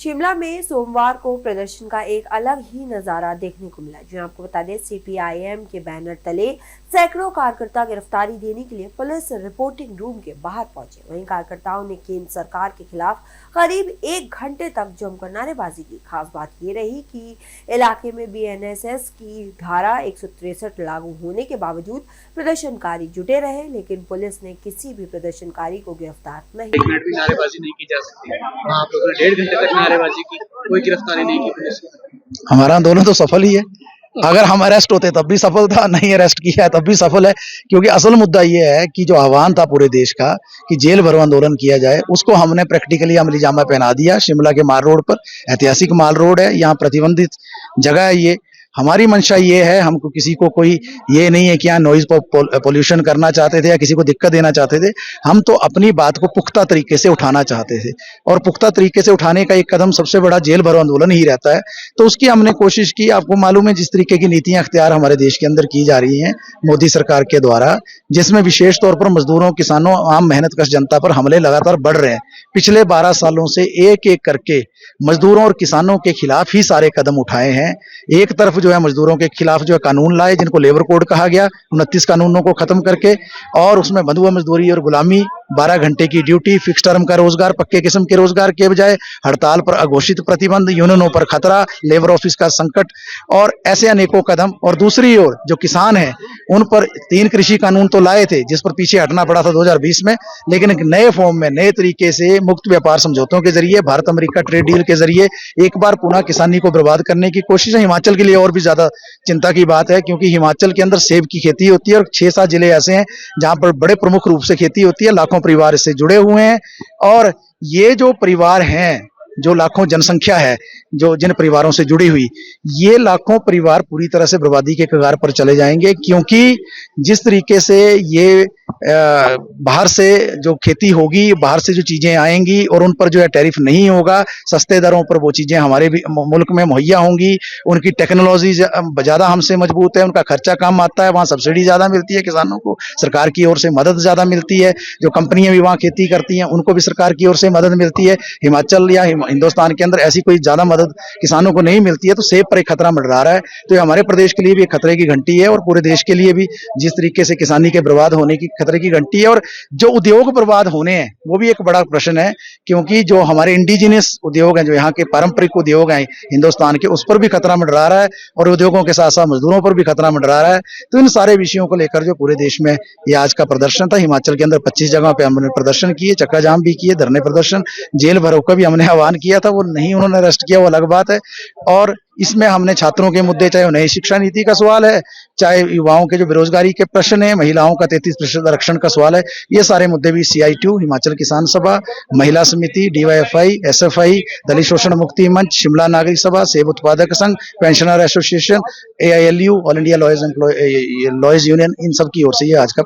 शिमला में सोमवार को प्रदर्शन का एक अलग ही नजारा देखने को मिला, जो आपको बता दें सीपीआईएम के बैनर तले सैकड़ों कार्यकर्ता गिरफ्तारी देने के लिए पुलिस रिपोर्टिंग रूम के बाहर पहुंचे। वहीं कार्यकर्ताओं ने केंद्र सरकार के खिलाफ करीब 1 घंटे तक जमकर नारेबाजी की। खास बात ये रही कि इलाके में बीएनएसएस की धारा 163 लागू होने के बावजूद प्रदर्शनकारी जुटे रहे, लेकिन पुलिस ने किसी भी प्रदर्शनकारी को गिरफ्तार नहीं किया। 1 मिनट भी नारेबाजी नहीं की जा सकती। आप लोगों ने 1.5 घंटे तक नारेबाजी की, कोई गिरफ्तारी नहीं की पुलिस ने। हमारा आंदोलन तो सफल ही है। अगर हम अरेस्ट होते तब भी सफल था, नहीं अरेस्ट किया है तब भी सफल है, क्योंकि असल मुद्दा ये है कि जो आह्वान था पूरे देश का कि जेल भरो आंदोलन किया जाए, उसको हमने प्रैक्टिकली अमली जामा पहना दिया। शिमला के माल रोड पर, ऐतिहासिक माल रोड है, यहाँ प्रतिबंधित जगह है ये। हमारी मंशा ये है, हमको किसी को कोई ये नहीं है कि यहाँ नॉइज पोल्यूशन करना चाहते थे या किसी को दिक्कत देना चाहते थे। हम तो अपनी बात को पुख्ता तरीके से उठाना चाहते थे, और पुख्ता तरीके से उठाने का एक कदम सबसे बड़ा जेल भरो आंदोलन ही रहता है। तो उसकी हमने कोशिश की। आपको मालूम है जिस तरीके की नीतियां अख्तियार हमारे देश के अंदर की जा रही हैं मोदी सरकार के द्वारा, जिसमें विशेष तौर पर मजदूरों, किसानों, आम मेहनतकश जनता पर हमले लगातार बढ़ रहे हैं। पिछले 12 सालों से एक एक करके मजदूरों और किसानों के खिलाफ ही सारे कदम उठाए हैं। एक तरफ जो है मजदूरों के खिलाफ जो है कानून लाए, जिनको लेबर कोड कहा गया, 29 कानूनों को खत्म करके, और उसमें बंधुआ मजदूरी और गुलामी, 12 घंटे की ड्यूटी, फिक्स टर्म का रोजगार, पक्के किस्म के रोजगार के बजाय, हड़ताल पर अघोषित प्रतिबंध, यूनियनों पर खतरा, लेबर ऑफिस का संकट, और ऐसे अनेकों कदम। और दूसरी ओर जो किसान हैं उन पर 3 कृषि कानून तो लाए थे, जिस पर पीछे हटना पड़ा था 2020 में, लेकिन एक नए फॉर्म में, नए तरीके से मुक्त व्यापार समझौतों के जरिए, भारत अमेरिका ट्रेड डील के जरिए एक बार पुनः किसानी को बर्बाद करने की कोशिश है। हिमाचल के लिए और भी ज्यादा चिंता की बात है, क्योंकि हिमाचल के अंदर सेब की खेती होती है और 6-7 जिले ऐसे हैं जहां पर बड़े प्रमुख रूप से खेती होती है। लाखों परिवार इससे जुड़े हुए हैं, और ये जो परिवार हैं, जो लाखों जनसंख्या है जो जिन परिवारों से जुड़ी हुई, ये लाखों परिवार पूरी तरह से बर्बादी के कगार पर चले जाएंगे। क्योंकि जिस तरीके से ये बाहर से जो खेती होगी, बाहर से जो चीजें आएंगी और उन पर जो है टैरिफ नहीं होगा, सस्ते दरों पर वो चीजें हमारे भी मुल्क में मुहैया होंगी। उनकी टेक्नोलॉजी ज्यादा हमसे मजबूत है, उनका खर्चा कम आता है, वहां सब्सिडी ज्यादा मिलती है, किसानों को सरकार की ओर से मदद ज्यादा मिलती है, जो कंपनियां भी वहां खेती करती हैं उनको भी सरकार की ओर से मदद मिलती है। हिमाचल या हिंदुस्तान के अंदर ऐसी कोई ज्यादा मदद किसानों को नहीं मिलती है, तो सेब पर एक खतरा मंडरा रहा है। तो ये हमारे प्रदेश के लिए भी एक खतरे की घंटी है, और पूरे देश के लिए भी जिस तरीके से किसानी के बर्बाद होने की खतरे की घंटी है। और जो उद्योग बर्बाद होने हैं वो भी एक बड़ा प्रश्न है, क्योंकि जो हमारे इंडिजिनियस उद्योग हैं, जो यहाँ के पारंपरिक उद्योग हैं हिंदुस्तान के, उस पर भी खतरा मंडरा रहा है, और उद्योगों के साथ साथ मजदूरों पर भी खतरा मंडरा रहा है। तो इन सारे विषयों को लेकर जो पूरे देश में ये आज का प्रदर्शन था, हिमाचल के अंदर 25 जगह पे हमने प्रदर्शन किए, चक्का जाम भी किए, धरने प्रदर्शन, जेल भरो का भी हमने आह्वान किया था। वो नहीं उन्होंने अरेस्ट किया, वो अलग बात है। और इसमें हमने छात्रों के मुद्दे, चाहे नई शिक्षा नीति का सवाल है, चाहे युवाओं के जो बेरोजगारी के प्रश्न है, महिलाओं का 33% आरक्षण का सवाल है, ये सारे मुद्दे भी CITU, हिमाचल किसान सभा, महिला समिति, DYFI, SFI, दलित शोषण मुक्ति मंच, शिमला नागरिक सभा, सेब उत्पादक संघ, pensioner association, AILU, all India lawyers union, इन सब की ओर से ये आज का